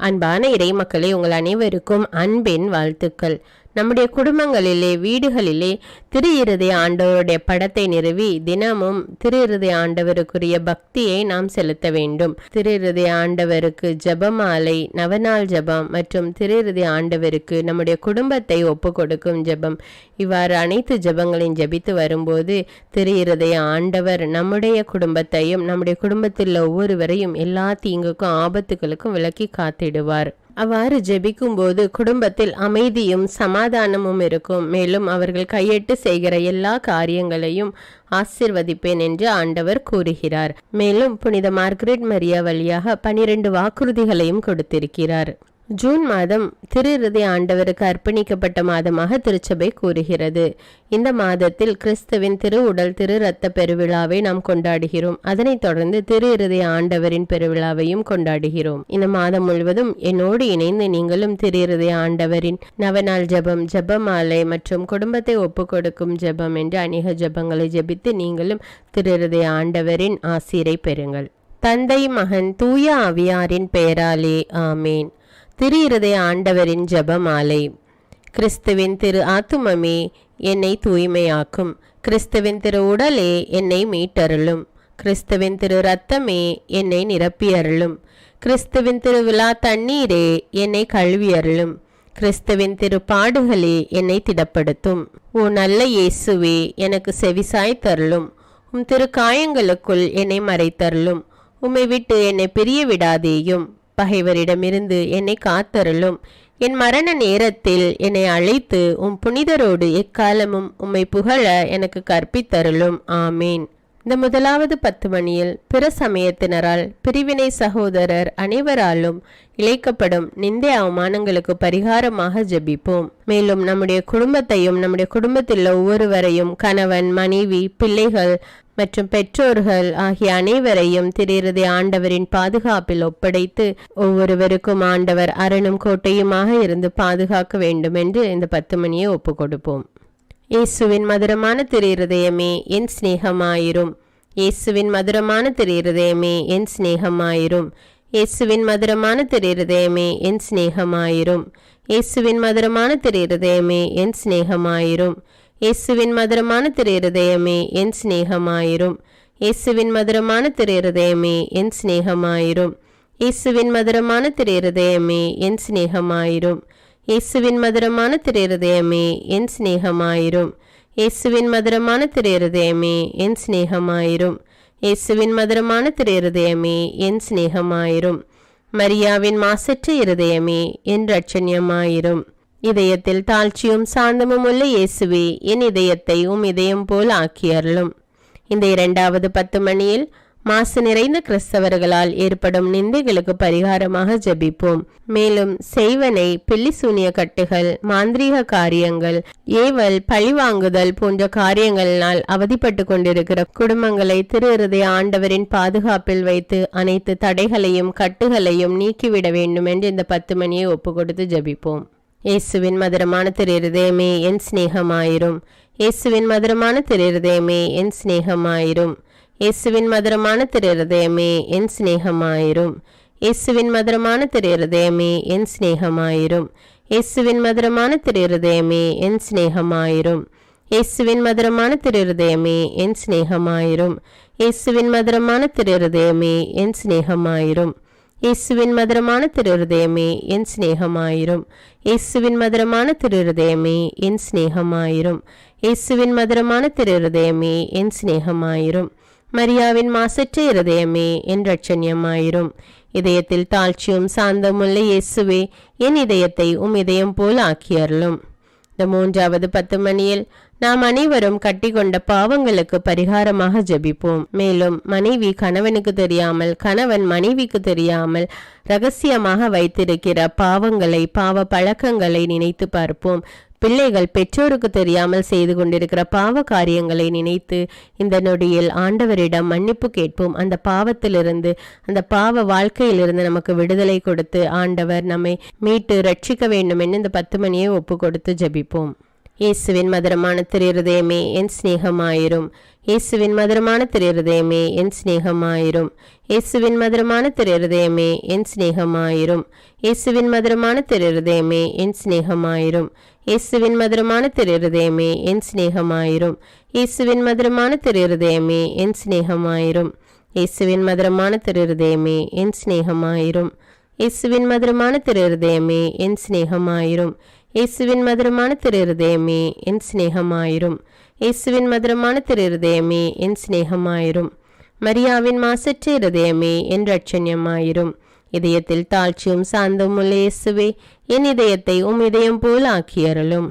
அன்பான இறை மக்களே, உங்கள் அனைவருக்கும் அன்பின் வாழ்த்துக்கள். நம்முடைய குடும்பங்களிலே, வீடுகளிலே திரு இருதய ஆண்டவருடைய படத்தை நிறுவி தினமும் திரு இருதய ஆண்டவருக்குரிய பக்தியை நாம் செலுத்த வேண்டும். திரு இருதய ஆண்டவருக்கு ஜெபமாலை, நவநாள் ஜெபம் மற்றும் திரு இருதய ஆண்டவருக்கு நம்முடைய குடும்பத்தை ஒப்பு கொடுக்கும் ஜெபம், இவ்வாறு அனைத்து ஜெபங்களையும் ஜெபித்து வரும்போது திரு இருதய ஆண்டவர் நம்முடைய குடும்பத்தையும் நம்முடைய குடும்பத்தில் ஒவ்வொருவரையும் எல்லா தீங்குக்கும் ஆபத்துகளுக்கும் விலக்கி காத்திடுவார். அவ்வாறு ஜெபிக்கும் போது குடும்பத்தில் அமைதியும் சமாதானமும் இருக்கும். மேலும் அவர்கள் கையிட்டு செய்கிற எல்லா காரியங்களையும் ஆசிர்வதிப்பேன் என்று ஆண்டவர் கூறுகிறார். மேலும் புனித மார்கரெட் மரியா வழியாக 12 வாக்குறுதிகளையும் கொடுத்திருக்கிறார். ஜூன் மாதம் திரு இருதய ஆண்டவருக்கு அர்ப்பணிக்கப்பட்ட மாதமாக திருச்சபை கூறுகிறது. இந்த மாதத்தில் கிறிஸ்துவின் திரு உடல் திரு இரத்த பெருவிழாவை நாம் கொண்டாடுகிறோம். அதனைத் தொடர்ந்து திரு இருதய ஆண்டவரின் பெருவிழாவையும் கொண்டாடுகிறோம். இந்த மாதம் முழுவதும் என்னோடு இணைந்து நீங்களும் திரு இருதய ஆண்டவரின் நவநாள் ஜெபம், ஜெபமாலை மற்றும் குடும்பத்தை ஒப்பு கொடுக்கும் ஜெபம் என்று அநேக ஜெபங்களை ஜெபித்து நீங்களும் திரு இருதய ஆண்டவரின் ஆசீரை பெறுங்கள். தந்தை, மகன், தூய ஆவியாரின் பெயராலே ஆமேன். திரு இருதய ஆண்டவரின் ஜெபமாலை. கிறிஸ்துவின் திரு ஆத்துமமே என்னை தூய்மையாக்கும். கிறிஸ்துவின் திரு உடலே என்னை மீட்டருளும். கிறிஸ்துவின் திரு இரத்தமே என்னை நிரப்பியருளும். கிறிஸ்துவின் திரு விழா தண்ணீரே என்னை கழுவியருளும். கிறிஸ்துவின் திரு பாடுகளே என்னை திடப்படுத்தும். ஓ நல்ல இயேசுவே, எனக்கு செவிசாய் தருளும். உம் திரு காயங்களுக்குள் என்னை மறைத்தருளும். உம்மை விட்டு என்னை பிரிய விடாதேயும். பகைவரிடமிருந்து என்னை காத்தருளும். என் மரண நேரத்தில் என்னை அழைத்து உம் புனிதரோடு எக்காலமும் உம்மை புகழ எனக்கு கற்பித்தருளும். ஆமேன். இந்த முதலாவது 10 மணியில் பிற சமயத்தினரால், பிரிவினை சகோதரர் அனைவராலும் இழைக்கப்படும் நிந்தை அவமானங்களுக்கு பரிகாரமாக ஜெபிப்போம். மேலும் நம்முடைய குடும்பத்தையும் நம்முடைய குடும்பத்தில் ஒவ்வொருவரையும், கணவன், மனைவி, பிள்ளைகள் மற்றும் பெற்றோர்கள் ஆகிய அனைவரையும் திரு இருதய ஆண்டவரின் பாதுகாப்பில் ஒப்படைத்து ஒவ்வொருவருக்கும் ஆண்டவர் அரணும் கோட்டையுமாக இருந்து பாதுகாக்க வேண்டும் என்று இந்த 10 மணியை ஒப்பு கொடுப்போம். இயேசுவின் மதுரமான திரு இருதயமே என் சிநேகமாயிரும். இயேசுவின் மதுரமான திரு இருதயமே என் சிநேகமாயிரும். இயேசுவின் மதுரமான திரு இருதயமே என் சிநேகமாயிரும். இயேசுவின் மதுரமான திரு இருதயமே என் சிநேகமாயிரும். இயேசுவின் மதுரமான திரு இருதயமே என் சிநேகமாயிரும். இயேசுவின் மதுரமான திரு இருதயமே என் சிநேகமாயிரும். இயேசுவின் மதுரமான திரு இருதயமே என் சிநேகமாயிரும். இயேசுவின் மதுரமான திரு இருதயமே என் சிநேகமாயிரும். இயேசுவின் மதுரமான திரு இருதயமே என் சிநேகமாயிரும். இயேசுவின் மதுரமான திரு இருதயமே என் சிநேகமாயிரும். மரியாவின் மாசற்ற இருதயமே என் இரட்சண்யமாயிரும். இதயத்தில் தாழ்ச்சியும் சாந்தமும் உள்ள இயேசுவே, என் இதயத்தை உம் இதயம் போல் ஆக்கியருளும். இந்த 2வது 10 மணியில் மாசு நிறைந்த கிறிஸ்தவர்களால் ஏற்படும் நிந்தைகளுக்கு பரிகாரமாக ஜெபிப்போம். மேலும் செய்வனை, பில்லி சூனிய கட்டுகள், மாந்திரீக காரியங்கள், ஏவல், பழிவாங்குதல் போன்ற காரியங்களினால் அவதிப்பட்டு கொண்டிருக்கிற குடும்பங்களை திரு இருதய ஆண்டவரின் பாதுகாப்பில் வைத்து அனைத்து தடைகளையும் கட்டுகளையும் நீக்கிவிட வேண்டும் என்று இந்த 10 மணியை ஒப்பு கொடுத்து ஜெபிப்போம். இயேசுவின் மதுரமான திரு இருதயமே என் சிநேகமாயிரும். இயேசுவின் மதுரமான திரு இருதயமே என் சிநேகமாயிரும். இயேசுவின் மதுரமான திரு இருதயமே என் சிநேகமாயிரும். இயேசுவின் மதுரமான திரு இருதயமே என் சிநேகமாயிரும். இயேசுவின் மதுரமான திரு இருதயமே என் சிநேகமாயிரும். இயேசுவின் மதுரமான திரு இருதயமே என் சிநேகமாயிரும். இயேசுவின் மதுரமான திரு இருதயமே என் சிநேகமாயிரும். இயேசுவின் மதுரமான திரு இருதயமே என் சிநேகமாயிரும். இயேசுவின் மதுரமான திரு இருதயமே என் சிநேகமாயிரும். இயேசுவின் மதுரமான திரு இருதயமே என் சிநேகமாயிரும். மரியாவின் மாசற்ற இருதயமே என் இரட்சண்யமாயிரும். இதயத்தில் தாழ்ச்சியும் சாந்தமுள்ள இயேசுவே, என் இதயத்தை உம் இதயம் போல் ஆக்கியருளும். இந்த 3வது 10 மணியில் நாம் அனைவரும் கட்டி கொண்ட பாவங்களுக்கு பரிகாரமாக ஜெபிப்போம். மேலும் மனைவி கணவனுக்கு தெரியாமல், கணவன் மனைவிக்கு தெரியாமல் ரகசியமாக வைத்திருக்கிற பாவங்களை, பாவ பழக்கங்களை நினைத்து பார்ப்போம். பிள்ளைகள் பெற்றோருக்கு தெரியாமல் செய்து கொண்டிருக்கிற பாவ காரியங்களை நினைத்து இந்த நொடியில் ஆண்டவரிடம் மன்னிப்பு கேட்போம். அந்த பாவத்திலிருந்து, அந்த பாவ வாழ்க்கையிலிருந்து நமக்கு விடுதலை கொடுத்து ஆண்டவர் நம்மை மீட்டு ரட்சிக்க வேண்டும் என்று இந்த 10 மணியை ஒப்பு கொடுத்து ஜெபிப்போம். இயேசுவின் மதுரமான திருஹிருதயமே என் சிநேகமாயிரும். இயேசுவின் மதுரமான திருஹிருதயமே என் சிநேகமாயிரும். இயேசுவின் மதுரமான திருஹிருதயமே என் சிநேகமாயிரும். இயேசுவின் மதுரமான திருஹிருதயமே என் சிநேகமாயிரும். இயேசுவின் மதுரமான திருஹிருதயமே என் சிநேகமாயிரும். இயேசுவின் மதுரமான திருஹிருதயமே என் சிநேகமாயிரும். இயேசுவின் மதுரமான திருஹிருதயமே என் சிநேகமாயிரும். இயேசுவின் மதுரமான திருஹிருதயமே என் சிநேகமாயிரும். இயேசுவின் மதுரமான திருஹிருதயமே என் சிநேகமாயிரும். இயேசுவின் மதுரமான திருஹிருதயமே என் சிநேகமாயிரும். மரியாவின் மாசற்ற இருதயமே என் இரட்சண்யமாயிரும். இதயத்தில் தாழ்ச்சியும் சாந்தமும் உள்ள இயேசுவே, என் இதயத்தை உம் இதயம் போல் ஆக்கியருளும்.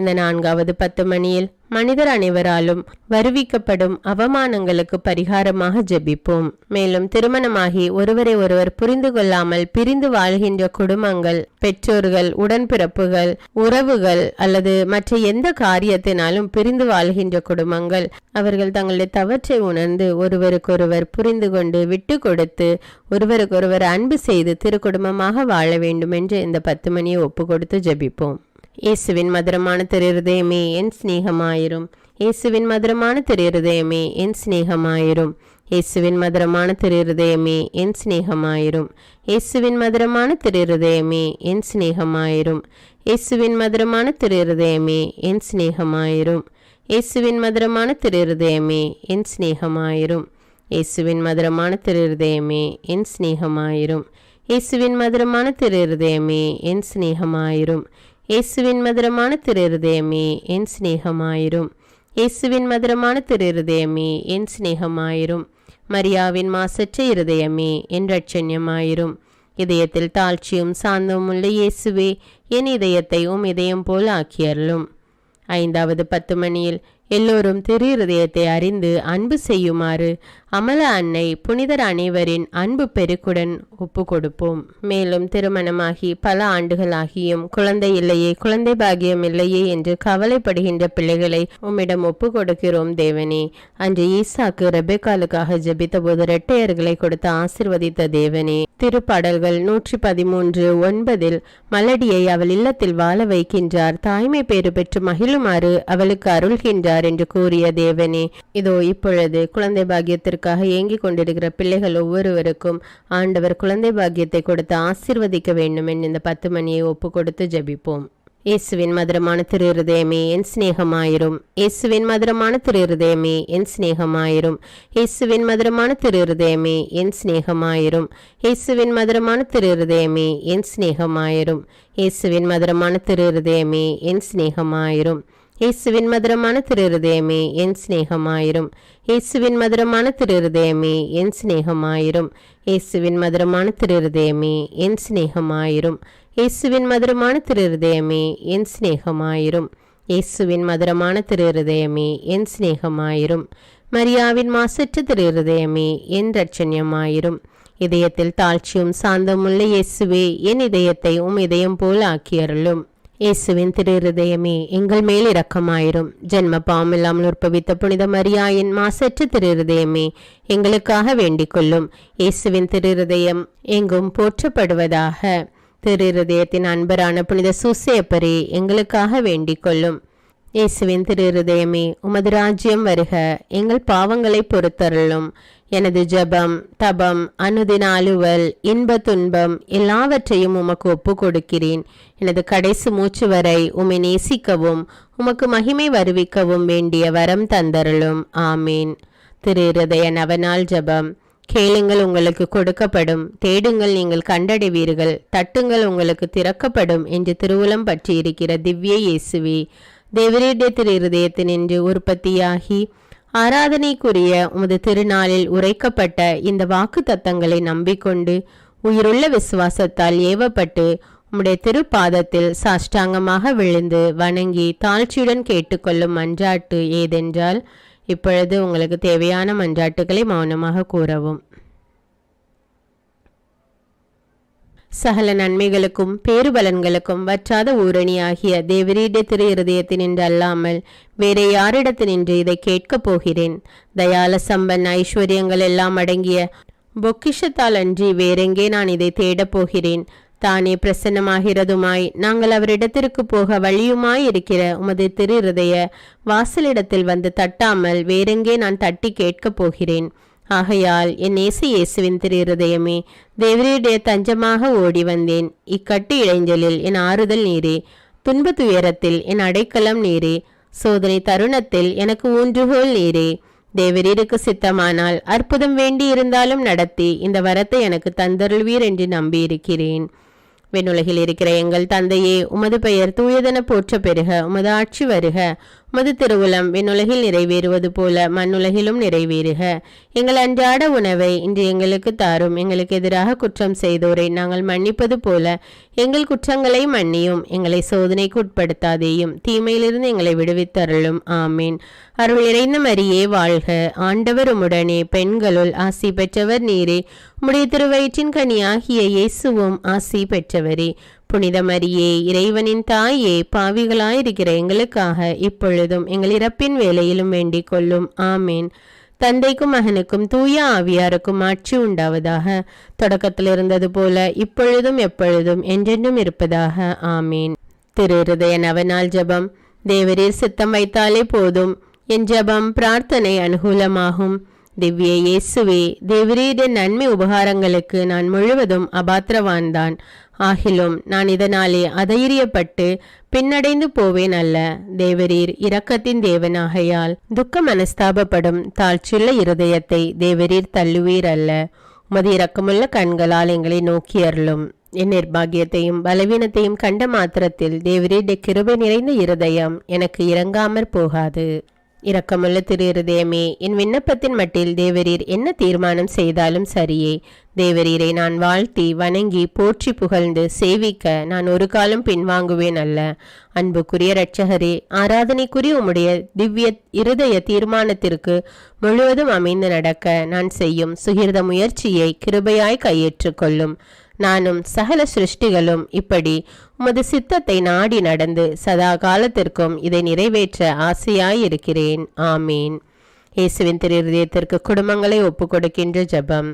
இந்த 4வது 10 மணியில் மனிதர் அனைவராலும் வருவிக்கப்படும் அவமானங்களுக்கு பரிகாரமாக ஜெபிப்போம். மேலும் திருமணமாகி ஒருவரை ஒருவர் புரிந்து கொள்ளாமல் பிரிந்து வாழ்கின்ற குடும்பங்கள், பெற்றோர்கள், உடன்பிறப்புகள், உறவுகள் அல்லது மற்ற எந்த காரியத்தினாலும் பிரிந்து வாழ்கின்ற குடும்பங்கள், அவர்கள் தங்களுடைய தவற்றை உணர்ந்து ஒருவருக்கொருவர் புரிந்து கொண்டு விட்டு கொடுத்து ஒருவருக்கொருவர் அன்பு செய்து திருக்குடும்பமாக வாழ வேண்டும் என்று இந்த 10 மணியை ஒப்பு கொடுத்து ஜெபிப்போம். இயேசுவின் மதுரமான திருஹிருதயமே என் சிநேகமாயிரும். இயேசுவின் மதுரமான திருஹிருதயமே என் சிநேகமாயிரும். இயேசுவின் மதுரமான திருஹிருதயமே என் சிநேகமாயிரும். இயேசுவின் மதுரமான திருஹிருதயமே என் சிநேகமாயிரும். இயேசுவின் மதுரமான திருஹிருதயமே என் சிநேகமாயிரும். இயேசுவின் மதுரமான திருஹிருதயமே என் சிநேகமாயிரும். இயேசுவின் மதுரமான திருஹிருதயமே என் சிநேகமாயிரும். இயேசுவின் மதுரமான திருஹிருதயமே என் சிநேகமாயிரும். இயேசுவின் மதுரமான திருஹிருதயமே என் சிநேகமாயிரும். இயேசுவின் மதுரமான திருஹிருதயமே என் சிநேகமாயிரும். மரியாவின் மாசற்ற இருதயமே என் இரட்சண்யமாயிரும். இதயத்தில் தாழ்ச்சியும் சாந்தமும் உள்ள இயேசுவே, என் இதயத்தை உம் இதயம் போல் ஆக்கியருளும். 5வது 10 மணியில் எல்லோரும் திரு இருதயத்தை அறிந்து அன்பு செய்யுமாறு அமல அன்னை புனிதர் அனைவரின் அன்பு பெருக்குடன் ஒப்பு கொடுப்போம். மேலும் திருமணமாகி பல ஆண்டுகளாகியும் குழந்தை இல்லையே, குழந்தை பாக்கியம் இல்லையே என்று கவலைப்படுகின்ற பிள்ளைகளை உம்மிடம் ஒப்பு கொடுக்கிறோம் தேவனே. அன்று ஈசாக்கு ரெபெக்காலுக்காக ஜெபித்த போது இரட்டையர்களை கொடுத்து ஆசிர்வதித்த தேவனே. திருப்பாடல்கள் 113:9 மலடியை அவள் இல்லத்தில் வாழ வைக்கின்றார், தாய்மை பேறு பெற்று மகிழுமாறு அவளுக்கு அருள்கின்றார் என்று கூறிய தேவனே. இதோ இப்பொழுது குழந்தை பாக்கியத்திற்காக ஏங்கிக் கொண்டிருக்கிற பிள்ளைகள் ஒவ்வொருவருக்கும் ஆண்டவர் குழந்தை பாக்கியத்தை கொடுத்து ஆசீர்வதிக்க வேண்டும் என்று இந்த 10 மணியை ஒப்பு கொடுத்து ஜெபிப்போம். இயேசுவின் மதுரமான திருஹிருதயமே என் சிநேகமாயிரும். இயேசுவின் மதுரமான திருஹிருதயமே என் சிநேகமாயிரும். இயேசுவின் மதுரமான திருஹிருதயமே என் சிநேகமாயிரும். இயேசுவின் மதுரமான திருஹிருதயமே என் சிநேகமாயிரும். இயேசுவின் மதுரமான திருஹிருதயமே என் சிநேகமாயிரும். இயேசுவின் மதுரமான திருஹிருதயமே என் சிநேகமாயிரும். இயேசுவின் மதுரமான திருஹிருதயமே என் சிநேகமாயிரும். இயேசுவின் மதுரமான திருஹிருதயமே என் சிநேகமாயிரும். இயேசுவின் மதுரமான திருஹிருதயமே என் சிநேகமாயிரும். இயேசுவின் மதுரமான திருஹிருதயமே என் சிநேகமாயிரும். மரியாவின் மாசற்ற திருஹிருதயமே என் இரட்சண்யமாயிரும். இதயத்தில் தாழ்ச்சியும் சாந்தமுள்ள இயேசுவே, என் இதயத்தை உம் இதயம் போல் ஆக்கியருளும். இயேசுவின் திருஹிருதயமே எங்கள் மேல் இரக்கமாயிரும். ஜென்ம பாவமில்லாமல் உற்பவித்த புனித மரியாயின் மாசற்ற திருஹிருதயமே எங்களுக்காக வேண்டிக் கொள்ளும். இயேசுவின் திருஹிருதயம் எங்கும் போற்றப்படுவதாக. திருஹிருதயத்தின் அன்பரான புனித சூசேப்பரே எங்களுக்காக வேண்டிக் கொள்ளும். இயேசுவின் திருஹிருதயமே உமது ராஜ்யம் வருக, எங்கள் பாவங்களை பொறுத்தருளும். எனது ஜபம், தபம், அனுதின அலுவல், இன்ப துன்பம் எல்லாவற்றையும் உமக்கு ஒப்பு கொடுக்கிறேன். எனது கடைசி மூச்சு வரை உம்மை நேசிக்கவும் உமக்கு மகிமை வருவிக்கவும் வேண்டிய வரம் தந்தருளும். ஆமீன். திருஹிருதய நவநாள் ஜபம். கேளுங்கள் உங்களுக்கு கொடுக்கப்படும், தேடுங்கள் நீங்கள் கண்டடைவீர்கள், தட்டுங்கள் உங்களுக்கு திறக்கப்படும் என்று திருவுளம் பற்றி இருக்கிற திவ்ய இயேசுவே, தேவரீடைய திருஹிருதயத்தினின்று உற்பத்தியாகி ஆராதனைக்குரிய உமது திருநாளில் உரைக்கப்பட்ட இந்த வாக்கு தத்தங்களை நம்பிக்கொண்டு உயிருள்ள விசுவாசத்தால் ஏவப்பட்டு உம்முடைய திருப்பாதத்தில் சாஷ்டாங்கமாக விழுந்து வணங்கி தாழ்ச்சியுடன் கேட்டுக்கொள்ளும் மன்றாட்டு ஏதென்றால், இப்பொழுது உங்களுக்கு தேவையான மன்றாட்டுகளை மௌனமாக கூறவும். சகல நன்மைகளுக்கும் பேருபலன்களுக்கும் வற்றாத ஊரணியாகிய தேவரீடைய திரு இருதயத்தினின்று அல்லாமல் வேறே யாரிடத்தினின்று இதை கேட்கப் போகிறேன். தயால சம்பன் ஐஸ்வர்யங்கள் எல்லாம் அடங்கிய பொக்கிஷத்தால் அன்றி வேறெங்கே நான் இதை தேடப் போகிறேன். தானே பிரசன்னமாகிறதுமாய் நாங்கள் அவரிடத்திற்கு போக வழியுமாய் இருக்கிற உமது திரு இருதய வாசலிடத்தில் வந்து தட்டாமல் வேறெங்கே நான் தட்டி கேட்கப் போகிறேன். ஆகையால் என் இயேசுவின் திரு இருதயமே, தேவருடைய தஞ்சமாக ஓடி வந்தேன். இக்கட்டு இடைஞ்சலில் என் ஆறுதல் நீரே, துன்ப துயரத்தில் என் அடைக்கலம் நீரே, சோதனை தருணத்தில் எனக்கு ஊன்றுகோல் நீரே. தேவரீருக்கு சித்தமானால் அற்புதம் வேண்டி இருந்தாலும் நடத்தி இந்த வரத்தை எனக்கு தந்தருள்வீர் என்று நம்பியிருக்கிறேன். விண்ணுலகில் இருக்கிற எங்கள் தந்தையே, உமது பெயர் தூயதென போற்ற பெறுக. உமது ஆட்சி வருக. உமது திருவுளம் விண்ணுலகில் நிறைவேறுவது போல மண்ணுலகிலும் நிறைவேறுக. எங்கள் அன்றாட உணவை இன்று எங்களுக்கு தாரும். எங்களுக்கு எதிராக குற்றம் செய்தோரை நாங்கள் மன்னிப்பது போல எங்கள் குற்றங்களை மன்னியும். எங்களை சோதனைக்கு உட்படுத்தாதேயும், தீமையிலிருந்து எங்களை விடுவித்தருளும். ஆமீன். அருள் நிறைந்த மரியே வாழ்க, ஆண்டவர் உம்முடனே, பெண்களுள் ஆசி பெற்றவர் நீரே. உம்முடைய திருவயிற்றின் கனியாகிய இயேசுவும் ஆசி பெற்றவரே. புனித மரியே, இறைவனின் தாயே, பாவிகளாயிருக்கிற எங்களுக்காக இப்பொழுதும் எங்கள் இறப்பின் வேளையிலும் வேண்டிக் கொள்ளும். ஆமீன். தந்தைக்கும் மகனுக்கும் தூய ஆவியாருக்கும் ஆட்சி உண்டாவதாக. தொடக்கத்தில் இருந்தது போல இப்பொழுதும் எப்பொழுதும் என்றென்றும் இருப்பதாக. ஆமீன். திரு இருதய நவநாள் ஜெபம். தேவரீர் சித்தம் வைத்தாலே போதும், என் ஜெபம் பிரார்த்தனை அனுகூலமாகும். திவ்ய இயேசுவே, தேவரீரின் நன்மை உபகாரங்களுக்கு நான் முழுவதும் அபாத்திரவான்தான். ஆகிலும் நான் இதனாலே அதைரியப்பட்டு பின்னடைந்து போவேன் அல்ல. தேவரீர் இரக்கத்தின் தேவனாகையால் துக்க மனஸ்தாபப்படும் தாழ்ச்சியுள்ள இருதயத்தை தேவரீர் தள்ளுவீர் அல்ல. உமது இரக்கமுள்ள கண்களால் எங்களை நோக்கி அருளும். என் நிர்பாகியத்தையும் பலவீனத்தையும் கண்ட மாத்திரத்தில் தேவரீருடைய கிருபை நிறைந்த இருதயம் எனக்கு இறங்காமற் போகாது. இரக்கமுள்ள திரு இருதயமே, என் விண்ணப்பத்தின் மட்டில் தேவரீர் என்ன தீர்மானம் செய்தாலும் சரியே. தேவரீரை நான் வாழ்த்தி வணங்கி போற்றி புகழ்ந்து சேவிக்க நான் ஒரு காலம் பின்வாங்குவேன் அல்ல. அன்புக்குரிய இரட்சகரே, ஆராதனைக்குரிய உம்முடைய திவ்ய இருதய தீர்மானத்திற்கு முழுவதும் அமைந்து நடக்க நான் செய்யும் சுகிர்த முயற்சியை கிருபையாய் கையேற்றுக் கொள்ளும். நானும் சகல சிருஷ்டிகளும் இப்படி உமது சித்தத்தை நாடி நடந்து சதா காலத்திற்கும் இதை நிறைவேற்ற ஆசையாயிருக்கிறேன். ஆமீன். இயேசுவின் திரு இருதயத்திற்கு குடும்பங்களை ஒப்பு கொடுக்கின்ற ஜெபம்.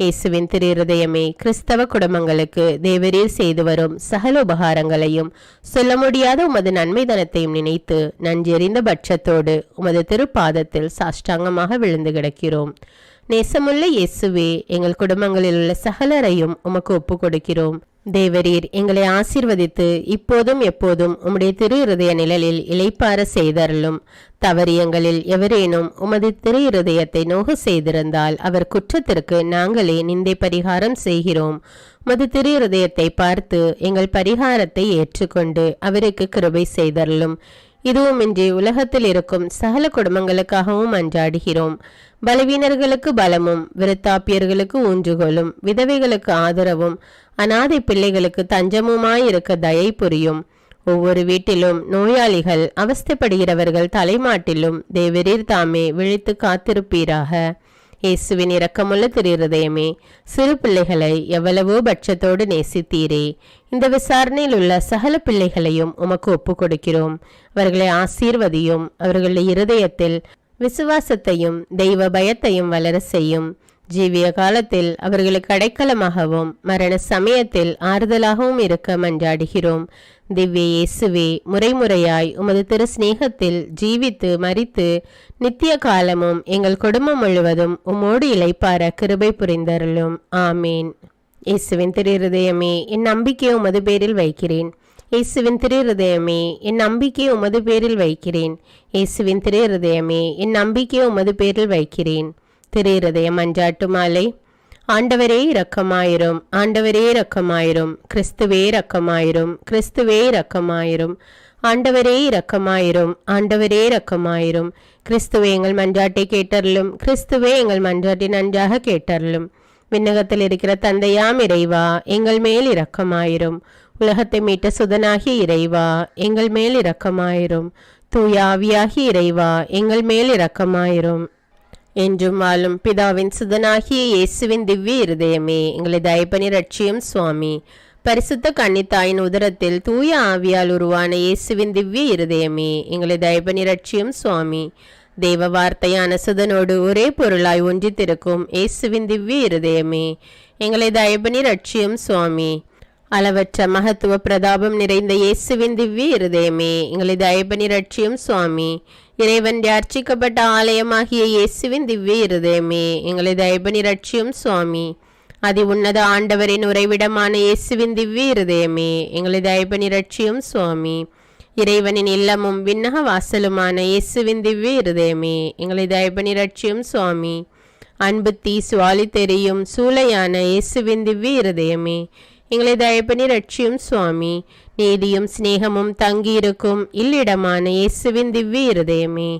இயேசுவின் திரு இருதயமே, கிறிஸ்தவ குடும்பங்களுக்கு தேவரீர் செய்து வரும் சகல உபகாரங்களையும் சொல்ல முடியாத உமது நன்மை தனத்தையும் நினைத்து நன்றெறிந்த பட்சத்தோடு உமது திருப்பாதத்தில் சாஷ்டாங்கமாக விழுந்து கிடக்கிறோம். நேசமுள்ள இயேசுவே, எங்கள் குடும்பங்களில் உள்ள சகலரையும் உமக்கு ஒப்பு கொடுக்கிறோம். தேவரீர் எங்களை ஆசீர்வதித்து இப்போதும் எப்போதும் உம்முடைய திரு இருதய நிழலில் இளைப்பார செய்தருளும். தவறியங்களில் எவரேனும் உமது திரு இருதயத்தை நோக செய்திருந்தால் அவர் குற்றத்திற்கு நாங்களே நிந்தை பரிகாரம் செய்கிறோம். உமது திரு இருதயத்தை பார்த்து எங்கள் பரிகாரத்தை ஏற்றுக்கொண்டு அவருக்கு கிருபை செய்தருளும். இதுவுமின்றி உலகத்தில் இருக்கும் சகல குடும்பங்களுக்காகவும் அன்றாடுகிறோம். பலவீனர்களுக்கு பலமும், விருத்தாப்பியர்களுக்கு ஊன்றுகோலும், விதவைகளுக்கு ஆதரவும், அநாதை பிள்ளைகளுக்கு தஞ்சமுமாயிருக்க தயை புரியும். ஒவ்வொரு வீட்டிலும் நோயாளிகள், அவஸ்தைப்படுகிறவர்கள் தலைமாட்டிலும் தேவரீர் தாமே விழித்து காத்திருப்பீராக. இயேசுவின் இரக்கமுள்ள திரு இருதயமே, சிறு பிள்ளைகளை எவ்வளவோ பட்சத்தோடு நேசித்தீரே. இந்த விசாரணையில் உள்ள சகல பிள்ளைகளையும் உமக்கு ஒப்பு கொடுக்கிறோம். அவர்களை ஆசீர்வதியும். அவர்களுடைய இருதயத்தில் விசுவாசத்தையும் தெய்வ பயத்தையும் வளர செய்யும். ஜீவிய காலத்தில் அவர்களுக்கு அடைக்கலமாகவும் மரண சமயத்தில் ஆறுதலாகவும் இருக்க மன்றாடுகிறோம். திவ்ய இயேசுவே, முறைமுறையாய் உமது திரு சிநேகத்தில் ஜீவித்து மரித்து நித்திய காலமும் எங்கள் குடும்பம் முழுவதும் உம்மோடு இளைப்பார கிருபை புரிந்தருளும். ஆமீன். இயேசுவின் திரு இருதயமே, என் நம்பிக்கையை உமது பேரில் வைக்கிறேன். இயேசுவின் திரு இருதயமே, என் நம்பிக்கையை உமது பேரில் வைக்கிறேன். இயேசுவின் திரு இருதயமே, என் நம்பிக்கையை உமது பேரில் வைக்கிறேன். திரு இருதய மன்றாட்டு மாலை. ஆண்டவரே இரக்கமாயிரும், ஆண்டவரே இரக்கமாயிரும், கிறிஸ்துவே இரக்கமாயிரும், கிறிஸ்துவே இரக்கமாயிரும், ஆண்டவரே இரக்கமாயிரும், ஆண்டவரே இரக்கமாயிரும். கிறிஸ்துவே எங்கள் மன்றாட்டை கேட்டருளும், கிறிஸ்துவே எங்கள் மன்றாட்டை நன்றாக கேட்டருளும். விண்ணகத்தில் இருக்கிற தந்தையாம் இறைவா, எங்கள் மேல் இரக்கமாயிரும். உலகத்தை மீட்ட சுதனாகிய இறைவா, எங்கள் மேல் இரக்கமாயிரும். தூய ஆவியாகிய இறைவா, எங்கள் மேல் இரக்கமாயிரும். என்றும் வாழும் பிதாவின் சுதனாகிய இயேசுவின் திவ்ய இருதயமே, எங்களை தயப்பனி ரட்சியும் சுவாமி. பரிசுத்த கன்னித்தாயின் உதரத்தில் தூய ஆவியால் உருவான இயேசுவின் திவ்ய இருதயமே, எங்களை தயப்பனி ரட்சியும் சுவாமி. தேவ வார்த்தையான சுதனோடு ஒரே பொருளாய் ஒன்றித்திருக்கும் இயேசுவின் திவ்ய இருதயமே, எங்களை தயப்பனி ரட்சியும் சுவாமி. அளவற்ற மகத்துவ பிரதாபம் நிறைந்த இயேசுவின் திவ்ய இருதயமே, எங்களை தயபனி ரட்சியும் சுவாமி. இறைவன் அர்ச்சிக்கப்பட்ட ஆலயமாகிய இயேசுவின் திவ்ய இருதயமே, எங்களை தயபனி ரட்சியும் சுவாமி. அதி உன்னத ஆண்டவரின் உறைவிடமான இயேசுவின் திவ்ய இருதயமே, எங்களை தயபனி ரட்சியும் சுவாமி. இறைவனின் இல்லமும் விண்ணக வாசலுமான இயேசுவின் திவ்ய இருதயமே, எங்களை தயபனி ரட்சியும் சுவாமி. அன்பு தீ சுவாலி தெரியும் சூளையான இயேசுவின் திவ்ய இருதயமே, எங்களை தயபனி ரட்சியும் சுவாமி. நீதியும் சிநேகமும் தங்கியிருக்கும் இல்லிடமான இயேசுவின் திவ்ய இருதயமே,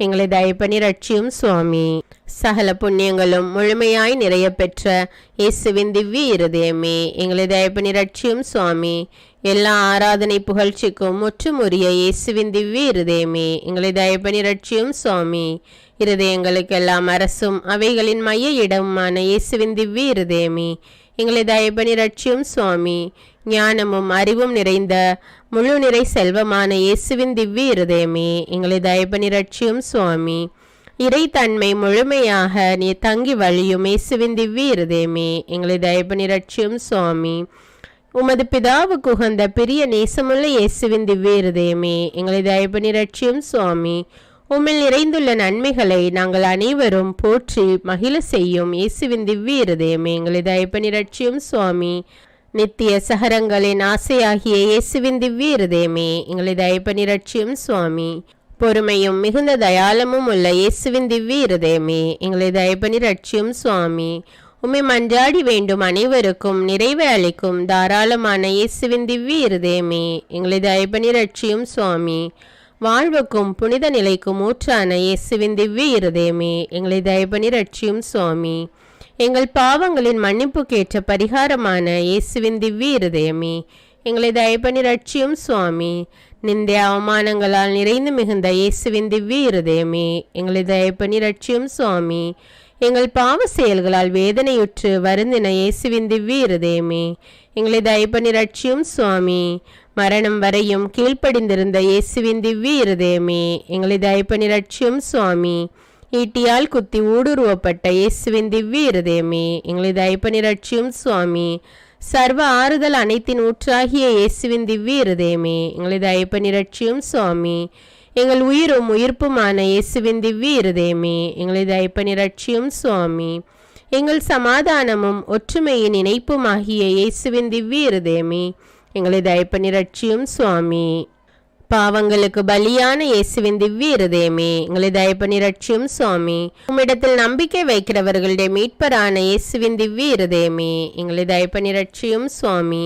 எங்களை தயபனி ரட்சியும் சுவாமி. சகல புண்ணியங்களும் முழுமையாய் நிறைய பெற்ற இயேசுவின் திவ்ய இருதயமே, எங்களை தயபனி ரட்சியும் சுவாமி. எல்லா ஆராதனை புகழ்ச்சிக்கும் முற்றுமுறிய இயேசுவின் திவ்ய இருதயமே, எங்களை தயபனி ரட்சியும் சுவாமி. இருதயங்களுக்கெல்லாம் அரசும் அவைகளின் மைய இடமுமான இயேசுவின் திவ்ய இருதயமே, எங்களை தயபனி ரட்சியும் சுவாமி. ஞானமும் அறிவும் நிறைந்த முழு நிறை செல்வமான இயேசுவின் திவ்ய இருதயமே, எங்களை தயபனி ரட்சியும் சுவாமி. இறைத்தன்மை முழுமையாக நீ தங்கி வழியும் இயேசுவின் திவ்ய இருதயமே, எங்களை தயபனி ரட்சியும் சுவாமி. உமது பிதாவுக்கு உகந்த பிரிய நேசமுள்ள இயேசுவின் திவ்ய இருதயமே, எங்களை தயபனி ரட்சியும் சுவாமி. உம்மில் நிறைந்துள்ள நன்மைகளை நாங்கள் அனைவரும் போற்றி மகிழ செய்யும் இயேசுவின் திவ்ய இருதயமே, எங்களை தயபனி ரட்சியும் சுவாமி. நித்திய சகரங்களின் ஆசையாகிய இயேசுவின் திவ்ய இருதயமே, எங்களை தயபனி ரட்சியும் சுவாமி. பொறுமையும் மிகுந்த தயாளமும் உள்ள இயேசுவின் திவ்ய இருதயமே, எங்களை தயபனி ரட்சியும் சுவாமி. உம்மை மன்றாடி வேண்டும் அனைவருக்கும் நிறைவை அளிக்கும் தாராளமான இயேசுவின் திவ்ய இருதயமே, எங்களை தயபனி ரட்சியும் சுவாமி. வாழ்வுக்கும் புனித நிலைக்கும் ஊற்றான இயேசுவின் திவ்ய இருதயமே, எங்களை தயபனி ரட்சியும் சுவாமி. எங்கள் பாவங்களின் மன்னிப்புக்கேற்ற பரிகாரமான இயேசுவின் திவ்ய இருதயமே, எங்களை தயபனி ரட்சியும் சுவாமி. நிந்தைய அவமானங்களால் நிறைந்து மிகுந்த இயேசுவின் திவ்ய இருதயமே, எங்களை தயபனி ரட்சியும் சுவாமி. எங்கள் பாவ செயல்களால் வேதனையுற்று வருந்தின இயேசுவின் திவ்ய இருதயமே, எங்களை தயபனி ரட்சியும் சுவாமி. மரணம் வரையும் கீழ்ப்படிந்திருந்த இயேசுவின் திவ்ய இருதயமே, எங்களை தயபனி ரட்சியும் சுவாமி. ஈட்டியால் குத்தி ஊடுருவப்பட்ட இயேசுவின் திவ்ய இருதயமே, எங்களை தயபனி ரட்சியும் சுவாமி. சர்வ ஆறுதல் அனைத்தின் ஊற்றாகிய இயேசுவின் திவ்ய இருதயமே, எங்களை தயபனி ரட்சியும் சுவாமி. எங்கள் உயிரும் உயிர்ப்புமான இயேசுவின் திவ்ய இருதயமே, எங்களை தயபனி ரட்சியும் சுவாமி. எங்கள் சமாதானமும் ஒற்றுமையின் இணைப்புமாகிய இயேசுவின் திவ்ய இருதயமே, எங்களை தயபனி ரட்சியும் சுவாமி. பாவங்களுக்கு பலியான இயேசுவின் திவ்ய இருதயமே, எங்களை தயபனி ரட்சியும் சுவாமி. உம்மிடத்தில் நம்பிக்கை வைக்கிறவர்களுடைய மீட்பரான இயேசுவின் திவ்ய இருதயமே, எங்களை தயபனி ரட்சியும் சுவாமி.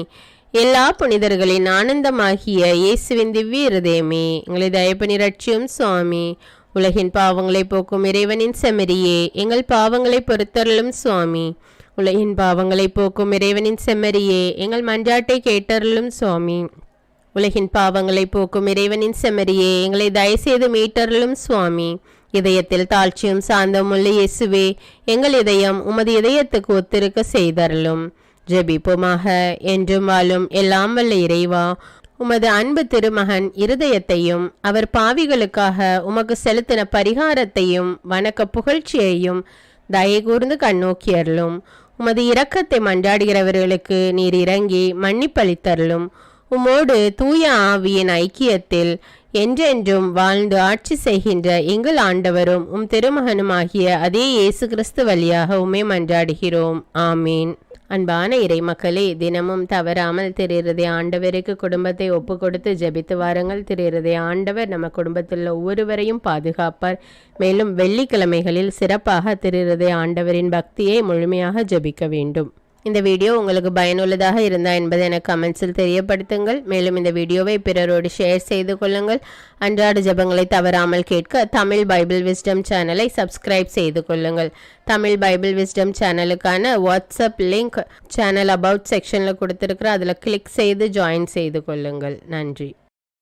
எல்லா புனிதர்களின் ஆனந்தமாகிய இயேசுவின் திவ்ய இருதயமே, எங்களை தயபனி ரட்சியும் சுவாமி. உலகின் பாவங்களை போக்கும் இறைவனின் செம்மறியே, எங்கள் பாவங்களை பொறுத்தருளும் சுவாமி. உலகின் பாவங்களை போக்கும் இறைவனின் செம்மறியே, எங்கள் மன்றாட்டை கேட்டருளும் சுவாமி. உலகின் பாவங்களை போக்கும் இறைவனின் செம்மறியே, எங்களை தயவுசெய்து மீட்டருளும் சுவாமி. இதயத்தில் தாழ்ச்சியும் சாந்தம் உள்ள இயேசுவே, எங்கள் இதயம் உமது இதயத்துக்கு ஒத்திருக்க செய்தருளும். ஜெபிப்போமாக. என்றும் வாழும் எல்லாம் வல்ல இறைவா, உமது அன்பு திருமகன் இருதயத்தையும் அவர் பாவிகளுக்காக உமக்கு செலுத்தின பரிகாரத்தையும் வணக்க புகழ்ச்சியையும் தயை கூர்ந்து கண்ணோக்கியருளும். உமது இரக்கத்தை மன்றாடுகிறவர்களுக்கு நீர் இறங்கி மன்னிப்பளித்தருளும். உமோடு தூய ஆவியின் ஐக்கியத்தில் என்றென்றும் வாழ்ந்து ஆட்சி செய்கின்ற எங்கள் ஆண்டவரும் உம் திருமகனுமாகிய அதே இயேசு கிறிஸ்து வழியாக உம்மை மன்றாடுகிறோம். ஆமீன். அன்பான இறை மக்களே, தினமும் தவறாமல் திரு இருதய ஆண்டவருக்கு குடும்பத்தை ஒப்பு கொடுத்து ஜெபித்து வாருங்கள். திரு இருதய ஆண்டவர் நம்ம குடும்பத்தில் ஒவ்வொருவரையும் பாதுகாப்பார். மேலும் வெள்ளிக்கிழமைகளில் சிறப்பாக திரு இருதய ஆண்டவரின் பக்தியை முழுமையாக ஜெபிக்க வேண்டும். இந்த வீடியோ உங்களுக்கு பயனுள்ளதாக இருந்தால் என்பதை எனக்கு கமெண்ட்ஸில் தெரியப்படுத்துங்கள். மேலும் இந்த வீடியோவை பிறரோடு ஷேர் செய்து கொள்ளுங்கள். அன்றாட ஜெபங்களை தவறாமல் கேட்க தமிழ் பைபிள் விஸ்டம் சேனலை சப்ஸ்கிரைப் செய்து கொள்ளுங்கள். தமிழ் பைபிள் விஸ்டம் சேனலுக்கான வாட்ஸ்அப் லிங்க் சேனல் அபவுட் செக்ஷனில் கொடுத்துருக்குற அதில் கிளிக் செய்து ஜாயின் செய்து கொள்ளுங்கள். நன்றி.